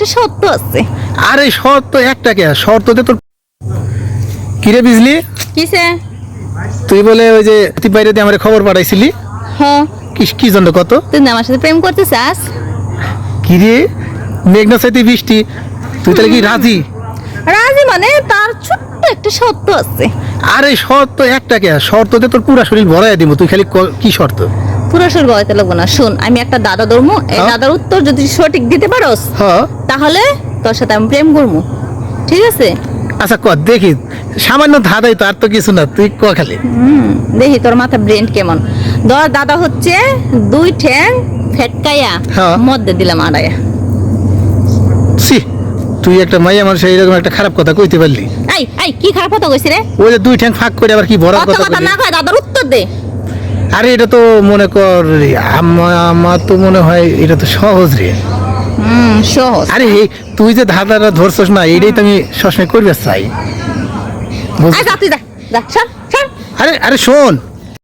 একটা শর্ত আছে। আরে শর্ত একটা কে শর্ততে তোর কিরে বিজলি কিসে? তুই বলে ওই যে তুই বাইরে দিয়ে আমার খবর পাঠাইছিলি হ্যাঁ, কি কি জন্য কত তুই না আমার সাথে প্রেম করতে চাস? কিরে মেঘনা সাইতে বৃষ্টি তুই তাহলে কি রাজি? রাজি মানে তার ছোট্ট একটা শর্ত আছে। আরে শর্ত একটা কে শর্ততে তোর পুরা শরীর ভরাইয়া দিব তুই খালি কি শর্ত? পুরো সুর গলাতে লাগবো না। শোন, আমি একটা দাদা ধরবো, এই হ্যাঁ। দাদার উত্তর যদি সঠিক দিতে পারোস হ্যাঁ তাহলে তোর সাথে আমি প্রেম করবো, ঠিক আছে? আচ্ছা ক দেখি সামান্য ধাঁধাই তো আর তো কিছু না তুই ক খালি দেখি তোর মাথা ব্রেন কেমন। ধর দাদা হচ্ছে দুই ঠ্যাং ফেটকাইয়া হ্যাঁ। মধ্যে দিলাম আড়াইয়া। সি তুই একটা মাইয়া মানুষ এইরকম একটা খারাপ কথা কইতে পারলি? এই এই কি খারাপ কথা কইছি রে? ওই যে দুই ঠ্যাং ফাঁক করে আবার কি ভরার অত কথা কথা বললি? না কয় দাদার উত্তর দে। আরে এটা তো মনে কর আমার তো মনে হয় এটা তো সহজ রে। সহজ। আরে তুই যে ধাঁধাটা ধরছস না এইটাই তো আমি সবসময় করবে চাই বুঝলি? আয় যা তুই যা, যা সর সর। আরে আরে শোন